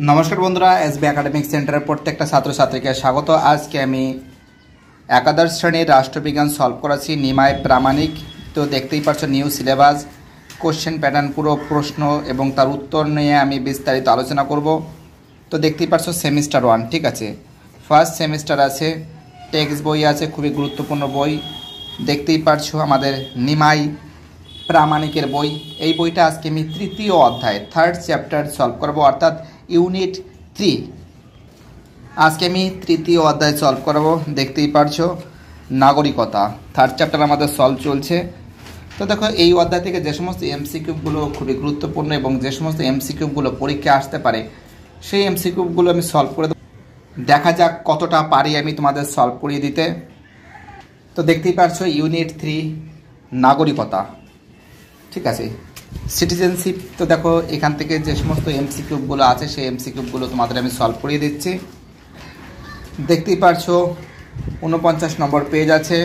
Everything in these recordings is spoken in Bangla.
নমস্কার বন্ধুরা, এসবি একাডেমিক সেন্টারের প্রত্যেকটা ছাত্রছাত্রীকে স্বাগত। আজকে আমি একাদশ শ্রেণীর রাষ্ট্রবিজ্ঞান সলভ করাচ্ছি নিমাই প্রামাণিক। তো দেখতেই পাচ্ছ নিউ সিলেবাস, কোশ্চেন প্যাটার্ন, পুরো প্রশ্ন এবং তার উত্তর নিয়ে আমি বিস্তারিত আলোচনা করব। তো দেখতেই পাচ্ছ সেমিস্টার 1, ঠিক আছে। ফার্স্ট সেমিস্টার আছে, টেক্সট বই আছে, খুবই গুরুত্বপূর্ণ বই। দেখতেই পাচ্ছ আমাদের নিমাই প্রামাণিকের বই। এই বইটা আজকে আমি তৃতীয় অধ্যায়, থার্ড চ্যাপ্টার সলভ করব, অর্থাৎ ইউনিট 3। আজকে আমি তৃতীয় অধ্যায় সলভ করব। দেখতেই পারছো নাগরিকতা, থার্ড চ্যাপ্টার আমাদের সলভ চলছে। তো দেখো, এই অধ্যায় থেকে যে সমস্ত এমসিকিউগুলো খুবই গুরুত্বপূর্ণ এবং যে সমস্ত এমসিকিউগুলো পরীক্ষায় আসতে পারে সেই এমসিকিউগুলো আমি সলভ করে দেবো। দেখা যাক কতটা পারি আমি তোমাদের সলভ করিয়ে দিতে। তো দেখতেই পারছো ইউনিট 3 নাগরিকতা, ঠিক আছে। সিটিজেনশিপ, তো দেখো এখান থেকে যে সমস্ত এমসিকিউগুলো আছে সেই এমসিকিউগুলো তোমাদের আমি সলভ করিয়ে দিচ্ছি। দেখতেই পারছো 49 নম্বর পেজ আছে।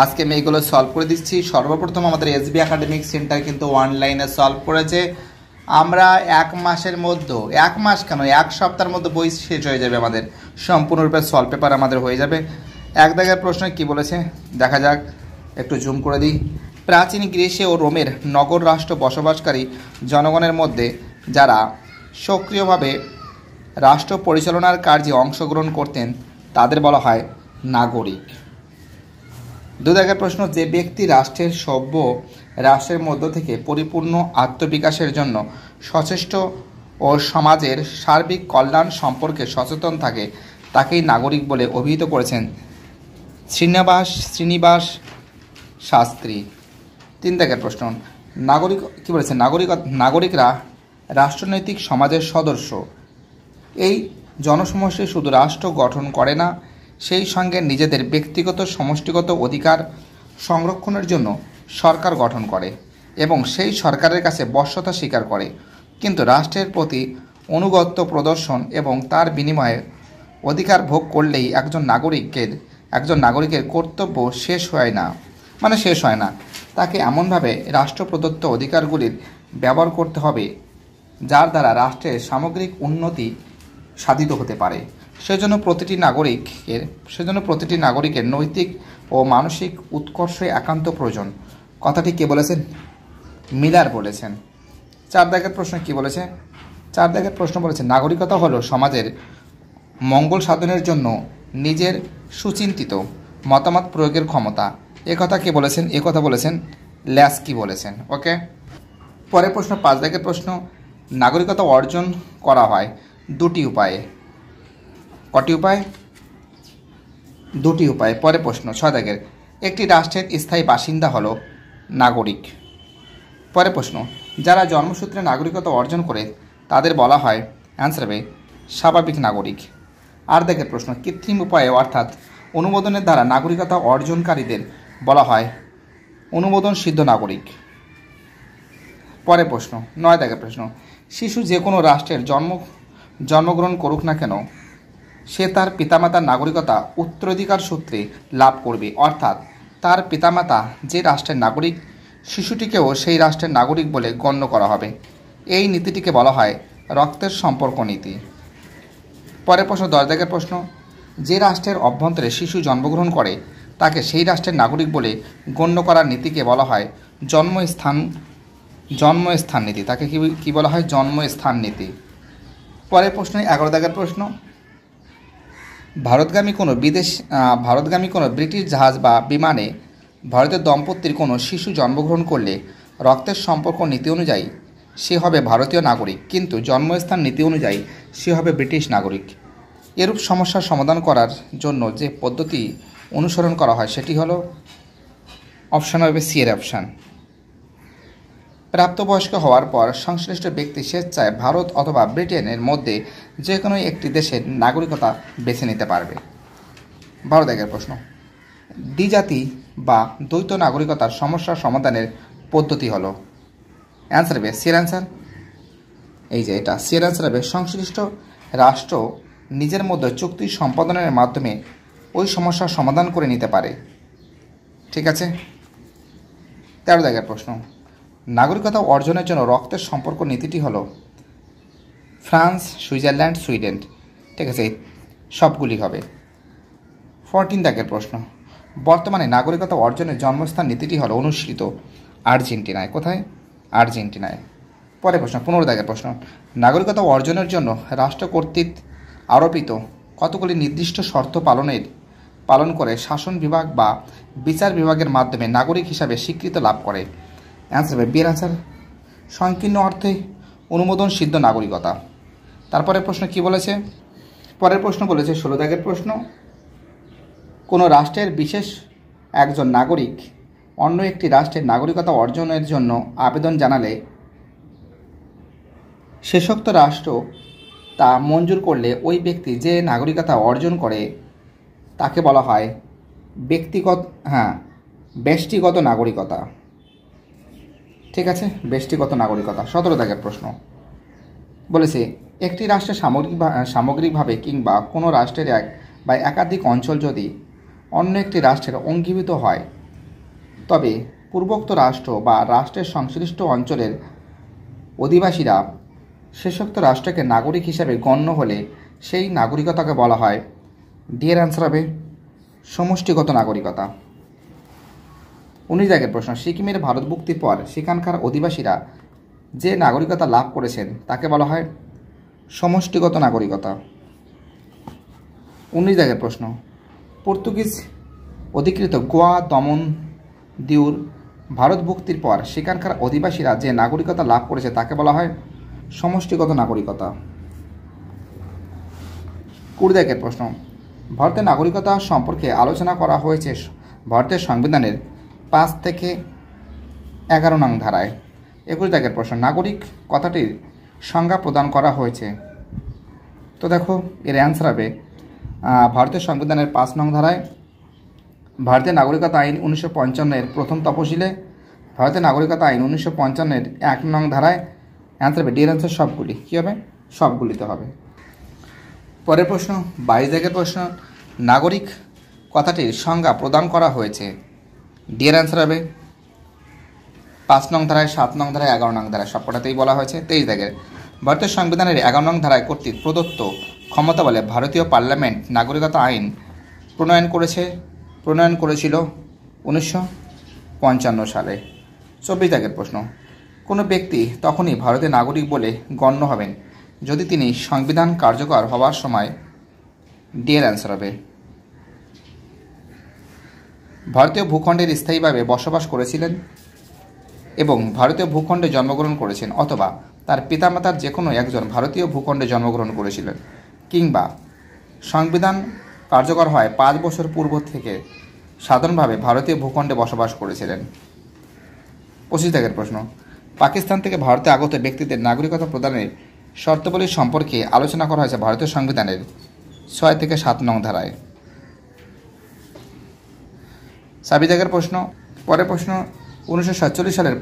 আজকে আমি এইগুলো সলভ করে দিচ্ছি। সর্বপ্রথম আমাদের এসবি একাডেমিক সেন্টার কিন্তু অনলাইনে সলভ করেছে। আমরা এক মাসের মধ্যে, এক মাস কেন, এক সপ্তাহের মধ্যে বই শেষ হয়ে যাবে আমাদের, সম্পূর্ণরূপে সলভ পেপার আমাদের হয়ে যাবে। এক দাগের প্রশ্ন কি বলেছে দেখা যাক, একটু জুম করে দিই। প্রাচীন গ্রীসে ও রোমের নগর রাষ্ট্র বসবাসকারী জনগণের মধ্যে যারা সক্রিয়ভাবে রাষ্ট্র পরিচালনার কার্যে অংশগ্রহণ করতেন তাদের বলা হয় নাগরিক। দু দাগের প্রশ্ন, যে ব্যক্তি রাষ্ট্রের সভ্য রাষ্ট্রের মধ্য থেকে পরিপূর্ণ আত্মবিকাশের জন্য সচেষ্ট ও সমাজের সার্বিক কল্যাণ সম্পর্কে সচেতন থাকে তাকেই নাগরিক বলে অভিহিত করেছেন শ্রীনিবাস শাস্ত্রী। 3 দাগের প্রশ্ন, নাগরিক কী বলেছে, নাগরিকরা রাষ্ট্রনৈতিক সমাজের সদস্য। এই জনসমষ্টি শুধু রাষ্ট্র গঠন করে না, সেই সঙ্গে নিজেদের ব্যক্তিগত সমষ্টিগত অধিকার সংরক্ষণের জন্য সরকার গঠন করে এবং সেই সরকারের কাছে বশ্যতা স্বীকার করে। কিন্তু রাষ্ট্রের প্রতি আনুগত্য প্রদর্শন এবং তার বিনিময়ে অধিকার ভোগ করলেই একজন নাগরিকের কর্তব্য শেষ হয় না। তাকে এমনভাবে রাষ্ট্র প্রদত্ত অধিকারগুলির ব্যবহার করতে হবে যার দ্বারা রাষ্ট্রের সামগ্রিক উন্নতি সাধিত হতে পারে। সেজন্য প্রতিটি নাগরিকের নৈতিক ও মানসিক উৎকর্ষে একান্ত প্রয়োজন। কথাটি কে বলেছেন? মিলার বলেছেন। 4 দাগের প্রশ্ন কি বলেছে? 4 দাগের প্রশ্ন বলেছে, নাগরিকতা হলো সমাজের মঙ্গল সাধনের জন্য নিজের সুচিন্তিত মতামত প্রয়োগের ক্ষমতা। একথা কে বলেছেন? একথা বলেছেন ল্যাস্কি বলেছেন। ওকে, পরের প্রশ্ন 5 দাগের প্রশ্ন, নাগরিকতা অর্জন করা হয় 2টি উপায়ে। কটি উপায়? 2টি উপায়। পরের প্রশ্ন 6 দাগের, একটি রাষ্ট্রের স্থায়ী বাসিন্দা হলো নাগরিক। পরের প্রশ্ন, যারা জন্মসূত্রে নাগরিকতা অর্জন করে তাদের বলা হয়, অ্যান্সার হবে স্বাভাবিক নাগরিক। 8 দাগের প্রশ্ন, কৃত্রিম উপায়ে অর্থাৎ অনুমোদনের দ্বারা নাগরিকতা অর্জনকারীদের বলা হয় অনুমোদন সিদ্ধ নাগরিক। পরের প্রশ্ন 9 দাগের প্রশ্ন, শিশু যে কোনো রাষ্ট্রের জন্মগ্রহণ করুক না কেন সে তার পিতামাতার নাগরিকতা উত্তরাধিকার সূত্রে লাভ করবে, অর্থাৎ তার পিতামাতা যে রাষ্ট্রের নাগরিক শিশুটিকেও সেই রাষ্ট্রের নাগরিক বলে গণ্য করা হবে। এই নীতিটিকে বলা হয় রক্তের সম্পর্ক নীতি। পরের প্রশ্ন 10 দাগের প্রশ্ন, যে রাষ্ট্রের অভ্যন্তরে শিশু জন্মগ্রহণ করে তাকে সেই রাষ্ট্রের নাগরিক বলে গণ্য করার নীতিকে বলা হয় জন্মস্থান নীতি। তাকে কি বলা হয়? জন্মস্থান নীতি। পরের প্রশ্ন 11 দাগের প্রশ্ন, ভারতগামী কোনো ব্রিটিশ জাহাজ বা বিমানে ভারতের দম্পতির কোনো শিশু জন্মগ্রহণ করলে রক্তের সম্পর্ক নীতি অনুযায়ী সে হবে ভারতীয় নাগরিক, কিন্তু জন্মস্থান নীতি অনুযায়ী সে হবে ব্রিটিশ নাগরিক। এরূপ সমস্যার সমাধান করার জন্য যে পদ্ধতি অনুসরণ করা হয় সেটি হলো অপশান হবে সি এর অপশান। প্রাপ্তবয়স্ক হওয়ার পর সংশ্লিষ্ট ব্যক্তি স্বেচ্ছায় ভারত অথবা ব্রিটেনের মধ্যে যে কোনো একটি দেশের নাগরিকতা বেছে নিতে পারবে। 12 দাগের প্রশ্ন, দ্বিজাতি বা দ্বৈত নাগরিকতার সমস্যার সমাধানের পদ্ধতি হলো, অ্যান্সার হবে সি এর অ্যান্সার। এই যে এটা সি এর অ্যান্সার হবে সংশ্লিষ্ট রাষ্ট্র নিজের মধ্যে চুক্তি সম্পাদনের মাধ্যমে ওই সমস্যার সমাধান করে নিতে পারে। ঠিক আছে। 13 দাগের প্রশ্ন, নাগরিকতা অর্জনের জন্য রক্তের সম্পর্ক নীতিটি হলো ফ্রান্স, সুইজারল্যান্ড, সুইডেন। ঠিক আছে, সবগুলি হবে। 14 দাগের প্রশ্ন, বর্তমানে নাগরিকতা অর্জনের জন্মস্থান নীতিটি হলো অনুসৃত আর্জেন্টিনায়। কোথায়? আর্জেন্টিনায়। পরের প্রশ্ন 15 দাগের প্রশ্ন, নাগরিকতা অর্জনের জন্য রাষ্ট্র কর্তৃক আরোপিত কতগুলি নির্দিষ্ট শর্ত পালন করে শাসন বিভাগ বা বিচার বিভাগের মাধ্যমে নাগরিক হিসাবে স্বীকৃতি লাভ করে? অ্যান্সার হবে বিয়ের অ্যান্সার সংকীর্ণ অর্থে অনুমোদন সিদ্ধ নাগরিকতা। তারপরে প্রশ্ন কি বলেছে? পরের প্রশ্ন বলেছে 16 দাগের প্রশ্ন, কোনো রাষ্ট্রের বিশেষ একজন নাগরিক অন্য একটি রাষ্ট্রের নাগরিকতা অর্জনের জন্য আবেদন জানালে শেষোক্ত রাষ্ট্র তা মঞ্জুর করলে ওই ব্যক্তি যে নাগরিকতা অর্জন করে তাকে বলা হয় ব্যষ্টিগত নাগরিকতা। ঠিক আছে, ব্যষ্টিগত নাগরিকতা। 17 দাগের প্রশ্ন বলেছে, একটি রাষ্ট্রের সামগ্রিকভাবে কিংবা কোনো রাষ্ট্রের এক বা একাধিক অঞ্চল যদি অন্য একটি রাষ্ট্রের অঙ্গীভূত হয়, তবে পূর্বোক্ত রাষ্ট্র বা রাষ্ট্রের সংশ্লিষ্ট অঞ্চলের অধিবাসীরা শেষোক্ত রাষ্ট্রকে নাগরিক হিসাবে গণ্য হলে সেই নাগরিকতাকে বলা হয়, ডিয়ের অ্যান্সার হবে সমষ্টিগত নাগরিকতা। 19 দাগের প্রশ্ন, সিকিমের ভারতভুক্তির পর সেখানকার অধিবাসীরা যে নাগরিকতা লাভ করেছেন তাকে বলা হয় সমষ্টিগত নাগরিকতা। 19 দাগের প্রশ্ন, পর্তুগিজ অধিকৃত গোয়া, দমন, দিউর ভারতভুক্তির পর সেখানকার অধিবাসীরা যে নাগরিকতা লাভ করেছে তাকে বলা হয় সমষ্টিগত নাগরিকতা। 20 দাগের প্রশ্ন, ভারতের নাগরিকতা সম্পর্কে আলোচনা করা হয়েছে ভারতের সংবিধানের 5 থেকে 11 নং ধারায়। 21 দাগের প্রশ্ন, নাগরিক কথাটির সংজ্ঞা প্রদান করা হয়েছে। তো দেখো, এর অ্যান্সার হবে ভারতের সংবিধানের 5 নং ধারায়, ভারতের নাগরিকতা আইন 1955-এর প্রথম তফসিলে, ভারতের নাগরিকতা আইন 1955-এর 1 নং ধারায়। অ্যান্সার হবে ডির অ্যান্সার সবগুলি। কী হবে? সবগুলিতে হবে। পরের প্রশ্ন 22 দাগের প্রশ্ন, নাগরিক কথাটির সংজ্ঞা প্রদান করা হয়েছে। ডির অ্যান্সার হবে 5 নং ধারায়, 7 নং ধারায়, 11 নং ধারায়, সবকটাতেই বলা হয়েছে। 23 দাগের, ভারতের সংবিধানের 11 নং ধারায় কর্তৃক প্রদত্ত ক্ষমতা বলে ভারতীয় পার্লামেন্ট নাগরিকতা আইন প্রণয়ন করেছিল 1955 সালে। 24 দাগের প্রশ্ন, কোনো ব্যক্তি তখনই ভারতের নাগরিক বলে গণ্য হবেন যদি তিনি সংবিধান কার্যকর হওয়ার সময়, ডিয়ের অ্যান্সার হবে ভারতীয় ভূখণ্ডের স্থায়ীভাবে বসবাস করেছিলেন এবং ভারতীয় ভূখণ্ডে জন্মগ্রহণ করেছেন, অথবা তার পিতামাতার যে কোনো একজন ভারতীয় ভূখণ্ডে জন্মগ্রহণ করেছিলেন, কিংবা সংবিধান কার্যকর হয় 5 বছর পূর্ব থেকে সাধারণভাবে ভারতীয় ভূখণ্ডে বসবাস করেছিলেন। 25 দাগের প্রশ্ন, পাকিস্তান থেকে ভারতে আগত ব্যক্তিদের নাগরিকতা প্রদানের শর্তাবলী সম্পর্কে আলোচনা করা হয়েছে ভারতীয় সংবিধানের 6 থেকে 7 নং ধারায়। 26 দাগের প্রশ্ন, পরের প্রশ্ন 1947 সালের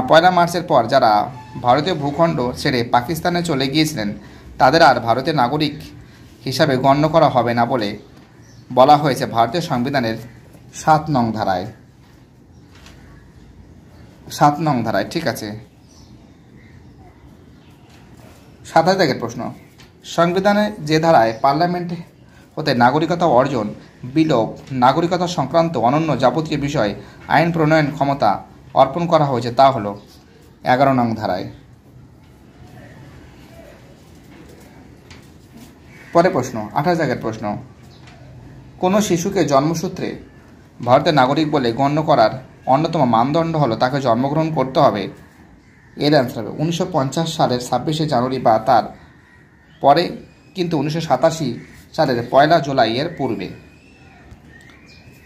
পয়লা মার্চের পর যারা ভারতীয় ভূখণ্ড ছেড়ে পাকিস্তানে চলে গিয়েছিলেন তাদের আর ভারতের নাগরিক হিসাবে গণ্য করা হবে না বলে বলা হয়েছে ভারতীয় সংবিধানের 7 নং ধারায়। 7 নং ধারায়। ঠিক আছে। 27 দাগের প্রশ্ন, সংবিধানে যে ধারায় পার্লামেন্ট হতে নাগরিকতা অর্জন, বিলোপ, নাগরিকতা সংক্রান্ত অনন্য যাবতীয় বিষয় আইন প্রণয়ন ক্ষমতা অর্পণ করা হয়েছে তা হল 11 নং ধারায়। পরে প্রশ্ন 28 দাগের প্রশ্ন, কোনো শিশুকে জন্মসূত্রে ভারতের নাগরিক বলে গণ্য করার অন্যতম মানদণ্ড হলো তাকে জন্মগ্রহণ করতে হবে। এর অ্যান্সার হবে 1950 সালের 26শে জানুয়ারি বা তার পরে, কিন্তু 1987 সালের 1 জুলাই এর পূর্বে।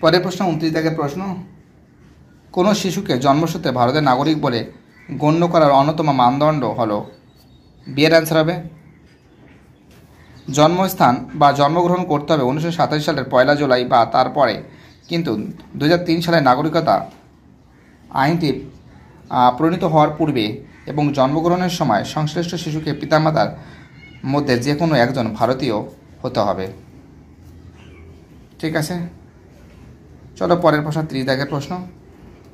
পরের প্রশ্ন 29 দাগের প্রশ্ন, কোনো শিশুকে জন্মসূত্রে ভারতের নাগরিক বলে গণ্য করার অন্যতম মানদণ্ড হলো, বিয়ের অ্যান্সার হবে জন্মস্থান বা জন্মগ্রহণ করতে হবে 1987 সালের 1 জুলাই বা তারপরে, কিন্তু 2003 সালের নাগরিকতা আইনটি প্রণীত হওয়ার পূর্বে এবং জন্মগ্রহণের সময় সংশ্লিষ্ট শিশুকে পিতামাতার মধ্যে যে কোনো একজন ভারতীয় হতে হবে। ঠিক আছে, চলো পরের প্রশ্ন 30 দাগের প্রশ্ন,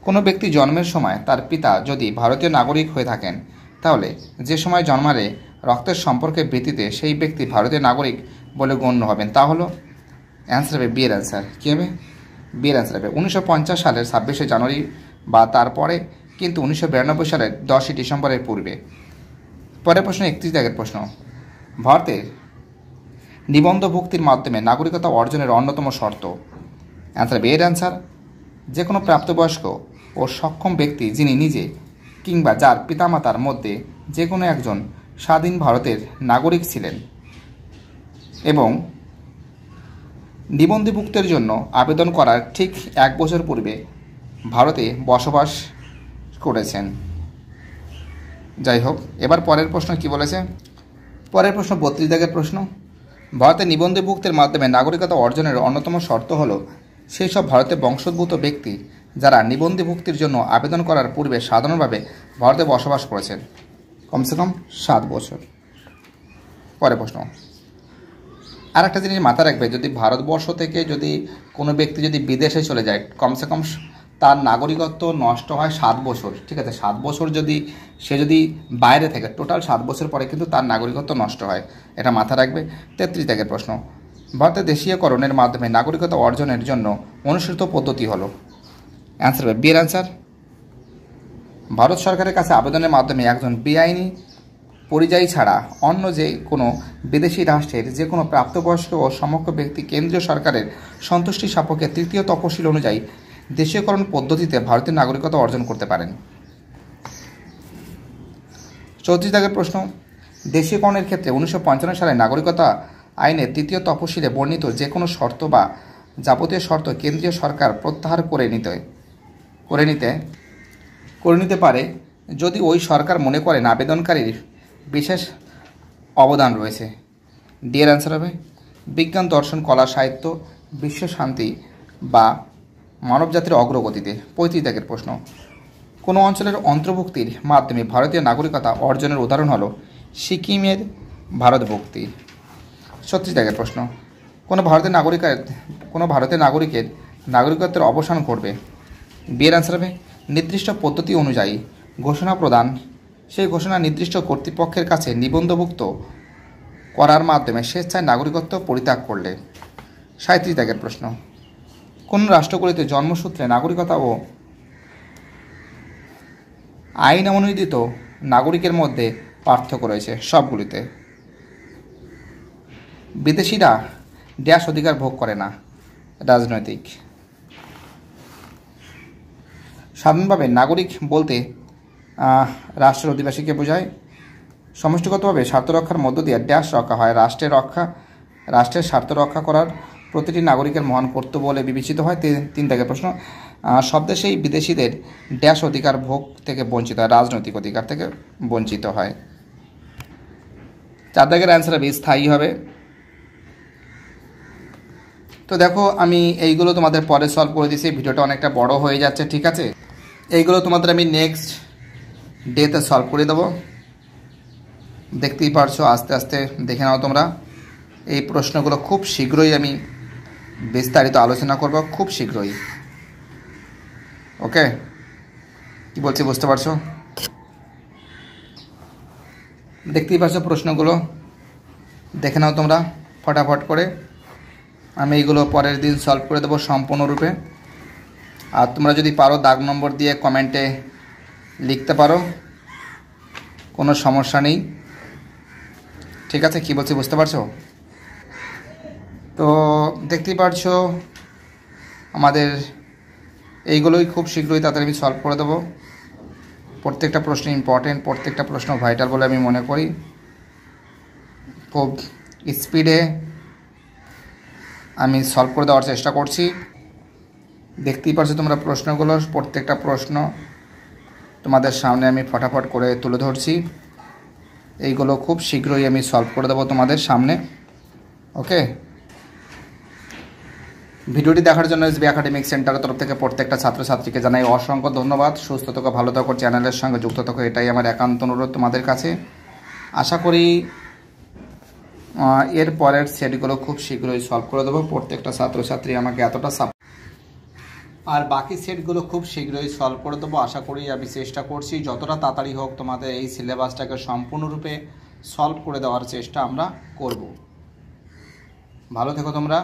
কোনো ব্যক্তি জন্মের সময় তার পিতা যদি ভারতীয় নাগরিক হয়ে থাকেন তাহলে যে সময় জন্মালে রক্তের সম্পর্কের ভিত্তিতে সেই ব্যক্তি ভারতীয় নাগরিক বলে গণ্য হবেন। তা হলো অ্যান্সার হবে বিয়ের অ্যান্সার। কী হবে? বিয়ের অ্যান্সার হবে 1950 সালের 26শে জানুয়ারি বা তারপরে, কিন্তু 1992 সালের 10ই ডিসেম্বরের পূর্বে। পরের প্রশ্ন 31 দাগের প্রশ্ন। ভারতের নিবন্ধভুক্তির মাধ্যমে নাগরিকতা অর্জনের অন্যতম শর্ত। অ্যান্সার বিয়ের অ্যান্সার যে কোনো প্রাপ্তবয়স্ক ও সক্ষম ব্যক্তি যিনি নিজে কিংবা যার পিতামাতার মধ্যে যে কোনো একজন স্বাধীন ভারতের নাগরিক ছিলেন এবং নিবন্ধীভুক্তের জন্য আবেদন করার ঠিক 1 বছর পূর্বে ভারতে বসবাস করেছেন। যাই হোক, এবার পরের প্রশ্ন কি বলেছে? পরের প্রশ্ন 32 দাগের প্রশ্ন। ভারতের নিবন্ধীভুক্তির মাধ্যমে নাগরিকতা অর্জনের অন্যতম শর্ত হল সেই সব ভারতে বংশোদ্ভূত ব্যক্তি যারা নিবন্ধীভুক্তির জন্য আবেদন করার পূর্বে সাধারণভাবে ভারতে বসবাস করেছেন কমসে কম 7 বছর। পরের প্রশ্ন। আর একটা জিনিস মাথায় রাখবে, যদি ভারতবর্ষ থেকে যদি কোনো ব্যক্তি যদি বিদেশে চলে যায়, কমসে কম তার নাগরিকত্ব নষ্ট হয় 7 বছর। ঠিক আছে, 7 বছর যদি সে যদি বাইরে থাকে, টোটাল 7 বছর পরে কিন্তু তার নাগরিকত্ব নষ্ট হয়, এটা মাথায় রাখবে। 33 দাগের প্রশ্ন। ভারতের দেশীয়করণের মাধ্যমে নাগরিকতা অর্জনের জন্য অনুসৃত পদ্ধতি হলো। অ্যান্সার হবে বিয়ের অ্যান্সার। ভারত সরকারের কাছে আবেদনের মাধ্যমে একজন বেআইনি পরিযায়ী ছাড়া অন্য যে কোনো বিদেশি রাষ্ট্রের যে কোনো প্রাপ্তবয়স্ক ও সমগ্র ব্যক্তি কেন্দ্রীয় সরকারের সন্তুষ্টি সাপেক্ষে 3য় তফসিল অনুযায়ী দেশীয়করণ পদ্ধতিতে ভারতীয় নাগরিকতা অর্জন করতে পারেন। 34 দাগের প্রশ্ন। দেশীয়করণের ক্ষেত্রে 1955 সালে নাগরিকতা আইনের 3য় তফসিলে বর্ণিত যে কোনো শর্ত বা যাবতীয় শর্ত কেন্দ্রীয় সরকার প্রত্যাহার করে নিতে পারে যদি ওই সরকার মনে করেন আবেদনকারীর বিশেষ অবদান রয়েছে। ডি এর অ্যান্সার হবে বিজ্ঞান, দর্শন, কলা, সাহিত্য, বিশ্ব শান্তি বা মানবজাতির অগ্রগতিতে। 35 দাগের প্রশ্ন। কোনো অঞ্চলের অন্তর্ভুক্তির মাধ্যমে ভারতীয় নাগরিকতা অর্জনের উদাহরণ হলো সিকিমের ভারতভুক্তি। 36 দাগের প্রশ্ন। কোনো ভারতের নাগরিকের নাগরিকত্বের অবসান ঘটবে। বিয়ের অ্যান্সার হবে নির্দিষ্ট পদ্ধতি অনুযায়ী ঘোষণা প্রদান, সেই ঘোষণা নির্দিষ্ট কর্তৃপক্ষের কাছে নিবন্ধভুক্ত করার মাধ্যমে স্বেচ্ছায় নাগরিকত্ব পরিত্যাগ করলে। 37 দাগের প্রশ্ন। কোন রাষ্ট্রগুলিতে জন্মসূত্রে নাগরিকতা ও আইন অনুমোদিত নাগরিকের মধ্যে পার্থক্য রয়েছে? সবগুলিতে। বিদেশিরা ড্যাশ অধিকার ভোগ করে না। রাজনৈতিক। সাধারণভাবে নাগরিক বলতে রাষ্ট্রের অধিবাসীকে বোঝায়। সমষ্টিগতভাবে স্বার্থ রক্ষার মধ্য দিয়ে ড্যাশ রক্ষা হয়। রাষ্ট্রের স্বার্থ রক্ষা করার প্রতিটি নাগরিকের মহান কর্তব্য বলে বিবেচিত হয়। 3 দাগের প্রশ্ন। সব দেশেই বিদেশিদের ড্যাশ অধিকার ভোগ থেকে বঞ্চিত হয়, রাজনৈতিক অধিকার থেকে বঞ্চিত হয়। 4 দাগের অ্যান্সার হবে স্থায়ী হবে। তো দেখো, আমি এইগুলো তোমাদের পরে সলভ করে দিয়েছি, ভিডিওটা অনেকটা বড় হয়ে যাচ্ছে। ঠিক আছে, এইগুলো তোমাদের আমি নেক্সট ডেতে সলভ করে দেবো। দেখতেই পারছো, আস্তে আস্তে দেখে নাও তোমরা। এই প্রশ্নগুলো খুব শীঘ্রই আমি বিস্তারিত আলোচনা করব, খুব শীঘ্রই। ওকে, কি বলছি বুঝতে পারছো? দেখতেই পারছো প্রশ্নগুলো, দেখে নাও তোমরা ফটাফট করে। আমি এইগুলো পরের দিন সলভ করে দেবো সম্পূর্ণরূপে। আর তোমরা যদি পারো দাগ নম্বর দিয়ে কমেন্টে লিখতে পারো, কোনো সমস্যা নেই। ঠিক আছে, কি বলছি বুঝতে পারছো? তো দেখতেই পারছো আমাদের এইগুলোই খুব শীঘ্রই তাড়াতাড়ি আমি সলভ করে দেবো। প্রত্যেকটা প্রশ্ন ইম্পর্টেন্ট, প্রত্যেকটা প্রশ্ন ভাইটাল বলে আমি মনে করি। খুব স্পিডে আমি সলভ করে দেওয়ার চেষ্টা করছি। দেখতেই পারছো তোমরা প্রশ্নগুলো, প্রত্যেকটা প্রশ্ন তোমাদের সামনে আমি ফটাফট করে তুলে ধরছি। এইগুলো খুব শীঘ্রই আমি সলভ করে দেবো তোমাদের সামনে। ওকে, ভিডিওটি দেখার জন্য এসবি একাডেমিক সেন্টারের তরফ থেকে প্রত্যেকটা ছাত্রছাত্রীকে জানাই অসংখ্য ধন্যবাদ। সুস্থ থাকো, ভালো থাকো, চ্যানেলের সঙ্গে যুক্ত থাকো, এটাই আমার একান্ত অনুরোধ তোমাদের কাছে। আশা করি এর পরের সেটগুলো খুব শীঘ্রই সলভ করে দেবো। প্রত্যেকটা ছাত্রছাত্রী আমাকে এতটা আর বাকি সেটগুলো খুব শীঘ্রই সলভ করে দেবো। আশা করি, আমি চেষ্টা করছি যতটা তাড়াতাড়ি হোক তোমাদের এই সিলেবাসটাকে সম্পূর্ণরূপে সলভ করে দেওয়ার চেষ্টা আমরা করব। ভালো থেকো তোমরা।